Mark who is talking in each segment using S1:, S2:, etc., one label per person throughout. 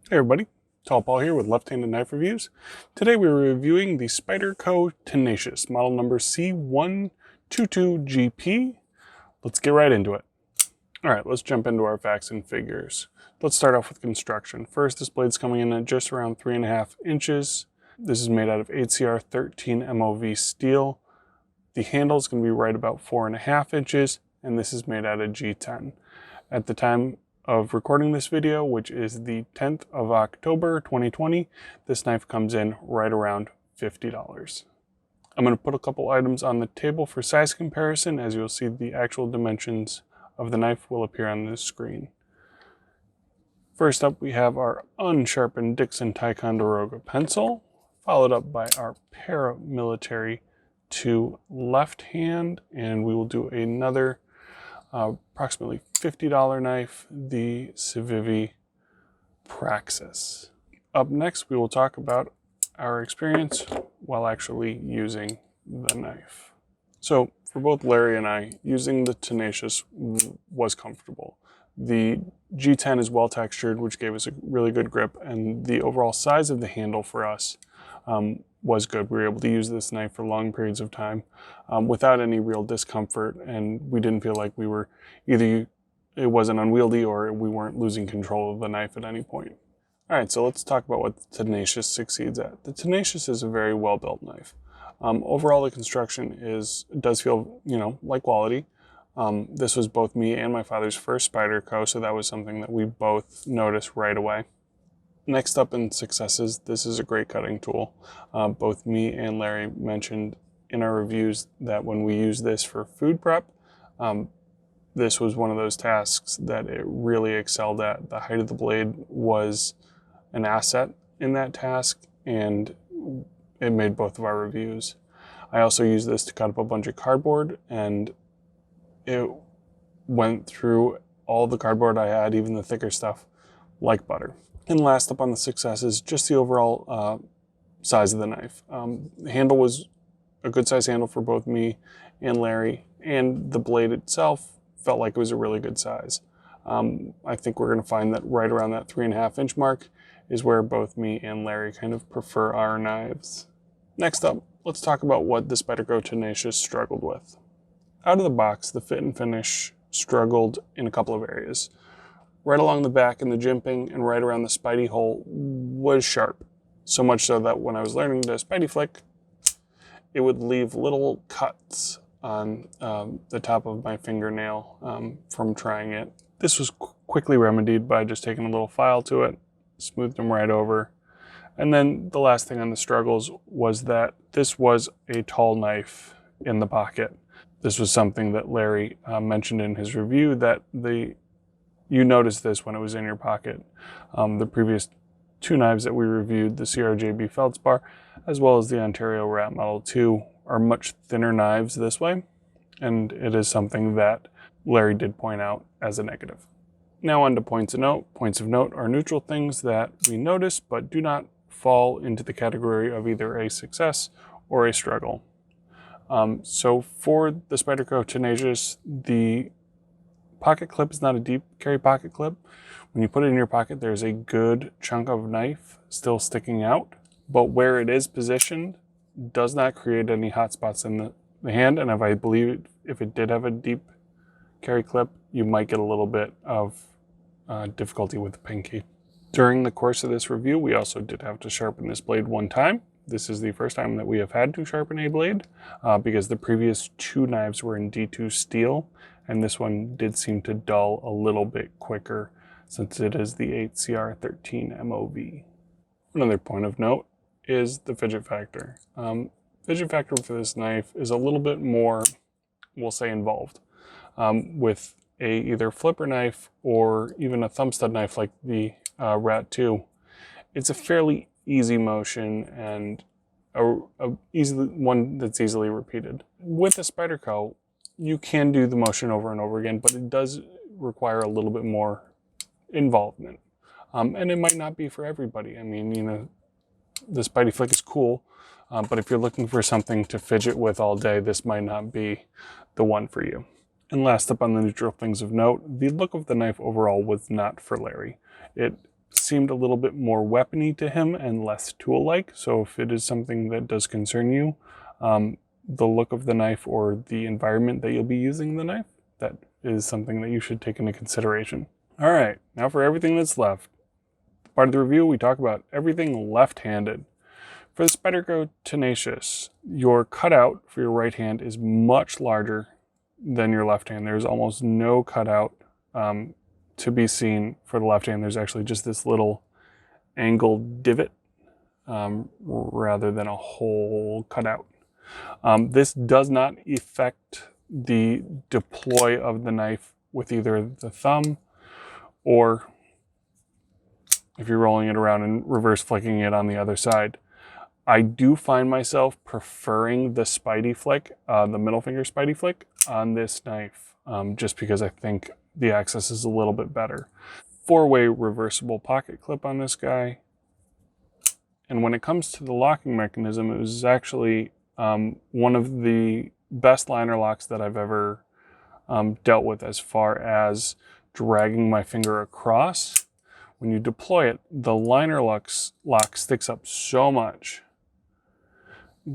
S1: Hey everybody, Tall Paul here with Left-Handed Knife Reviews. Today we're reviewing the Spyderco Tenacious, model number C122GP. Let's get right into it. Alright, let's jump into our facts and figures. Let's start off with construction. First, this blade's coming in at just around 3.5 inches. This is made out of 8CR13 MOV steel. The handle is going to be right about 4.5 inches, and this is made out of G10. At the time of recording this video, which is the 10th of October 2020, this knife comes in right around $50. I'm going to put a couple items on the table for size comparison, as you'll see the actual dimensions of the knife will appear on this screen. First up, we have our unsharpened Dixon Ticonderoga pencil, followed up by our paramilitary 2 left hand, and we will do another approximately $50 knife, the Civivi Praxis. Up next, we will talk about our experience while actually using the knife. So for both Larry and I, using the Tenacious was comfortable. The G10 is well textured, which gave us a really good grip, and the overall size of the handle for us was good. We were able to use this knife for long periods of time without any real discomfort, and we didn't feel like we were either it wasn't unwieldy or we weren't losing control of the knife at any point. All right, so let's talk about what the Tenacious succeeds at. The Tenacious is a very well-built knife. Overall, the construction does feel, like quality. This was both me and my father's first Spyderco, so that was something that we both noticed right away. Next up in successes, this is a great cutting tool. Both me and Larry mentioned in our reviews that when we use this for food prep, this was one of those tasks that it really excelled at. The height of the blade was an asset in that task, and it made both of our reviews. I also used this to cut up a bunch of cardboard, and it went through all the cardboard I had, even the thicker stuff, like butter. And last up on the successes, just the overall size of the knife. The handle was a good size handle for both me and Larry, and the blade itself felt like it was a really good size. I think we're going to find that right around that 3.5 inch mark is where both me and Larry kind of prefer our knives. Next up, let's talk about what the Spyderco Tenacious struggled with. Out of the box, the fit and finish struggled in a couple of areas. Right along the back in the jimping and right around the Spidey hole was sharp. So much so that when I was learning to Spidey flick, it would leave little cuts on the top of my fingernail from trying it. This was quickly remedied by just taking a little file to it, smoothed them right over. And then the last thing on the struggles was that this was a tall knife in the pocket. This was something that Larry mentioned in his review, that you noticed this when it was in your pocket. The previous 2 knives that we reviewed, the CRJB Feldspar, as well as the Ontario Rat Model 2, are much thinner knives this way, and it is something that Larry did point out as a negative. Now on to points of note. Points of note are neutral things that we notice but do not fall into the category of either a success or a struggle. So for the Spyderco Tenacious, the pocket clip is not a deep carry pocket clip. When you put it in your pocket, there's a good chunk of knife still sticking out, but where it is positioned does not create any hot spots in the hand, and I believe if it did have a deep carry clip, you might get a little bit of difficulty with the pinky. During the course of this review, we also did have to sharpen this blade one time. This is the first time that we have had to sharpen a blade because the previous 2 knives were in D2 steel, and this one did seem to dull a little bit quicker since it is the 8CR13 MOV. Another point of note is the fidget factor. Fidget factor for this knife is a little bit more, we'll say, involved. With a either flipper knife or even a thumb stud knife like the Rat 2, it's a fairly easy motion and one that's easily repeated. With a Spyderco, you can do the motion over and over again, but it does require a little bit more involvement. And it might not be for everybody. I mean, the Spidey flick is cool, but if you're looking for something to fidget with all day, this might not be the one for you. And last up on the neutral things of note, the look of the knife overall was not for Larry. It seemed a little bit more weapony to him and less tool-like. So if it is something that does concern you, the look of the knife or the environment that you'll be using the knife, that is something that you should take into consideration. All right, now for everything that's left. Part of the review, we talk about everything left-handed. For the Spyderco Tenacious, your cutout for your right hand is much larger than your left hand. There's almost no cutout to be seen for the left hand. There's actually just this little angled divot rather than a whole cutout. This does not affect the deploy of the knife with either the thumb or if you're rolling it around and reverse flicking it on the other side. I do find myself preferring the Spidey flick, the middle finger Spidey flick on this knife, just because I think the access is a little bit better. 4-way reversible pocket clip on this guy. And when it comes to the locking mechanism, it was actually one of the best liner locks that I've ever dealt with as far as dragging my finger across. When you deploy it, the liner lock sticks up so much.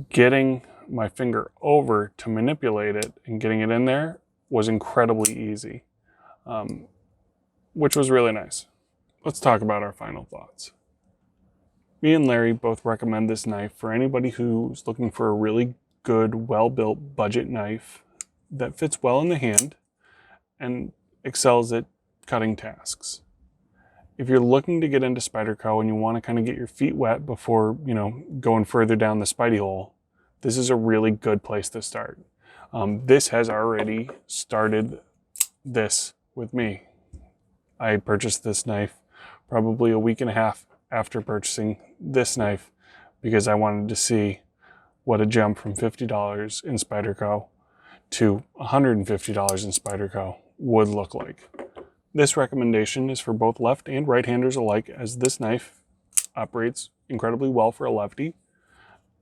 S1: Getting my finger over to manipulate it and getting it in there was incredibly easy, which was really nice. Let's talk about our final thoughts. Me and Larry both recommend this knife for anybody who's looking for a really good, well-built budget knife that fits well in the hand and excels at cutting tasks. If you're looking to get into Spyderco and you want to kind of get your feet wet before, going further down the Spidey hole, this is a really good place to start. This has already started this with me. I purchased this knife probably a week and a half after purchasing this knife because I wanted to see what a jump from $50 in Spyderco to $150 in Spyderco would look like. This recommendation is for both left and right-handers alike, as this knife operates incredibly well for a lefty,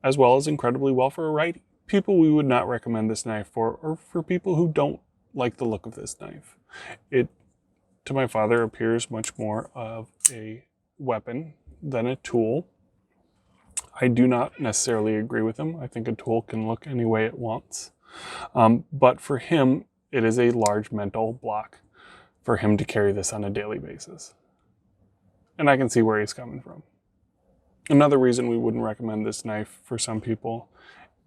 S1: as well as incredibly well for a righty. People we would not recommend this knife for are for people who don't like the look of this knife. It, to my father, appears much more of a weapon than a tool. I do not necessarily agree with him. I think a tool can look any way it wants. But for him, it is a large mental block for him to carry this on a daily basis. And I can see where he's coming from. Another reason we wouldn't recommend this knife for some people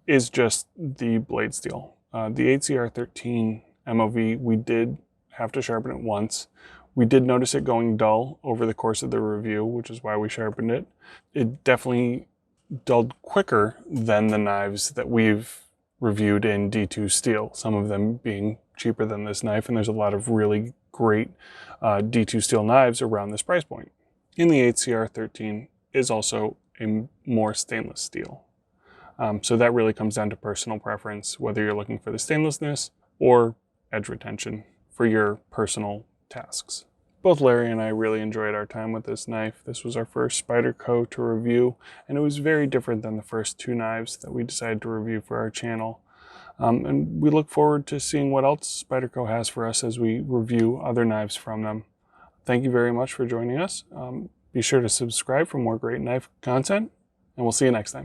S1: is just the blade steel. The HCR13 MOV, we did have to sharpen it once. We did notice it going dull over the course of the review, which is why we sharpened it. It definitely dulled quicker than the knives that we've reviewed in D2 steel, some of them being cheaper than this knife, and there's a lot of really great D2 steel knives around this price point. In the HCR13 is also a more stainless steel. So that really comes down to personal preference, whether you're looking for the stainlessness or edge retention for your personal tasks. Both Larry and I really enjoyed our time with this knife. This was our first Spyderco to review, and it was very different than the first 2 knives that we decided to review for our channel. And we look forward to seeing what else Spyderco has for us as we review other knives from them. Thank you very much for joining us. Be sure to subscribe for more great knife content, and we'll see you next time.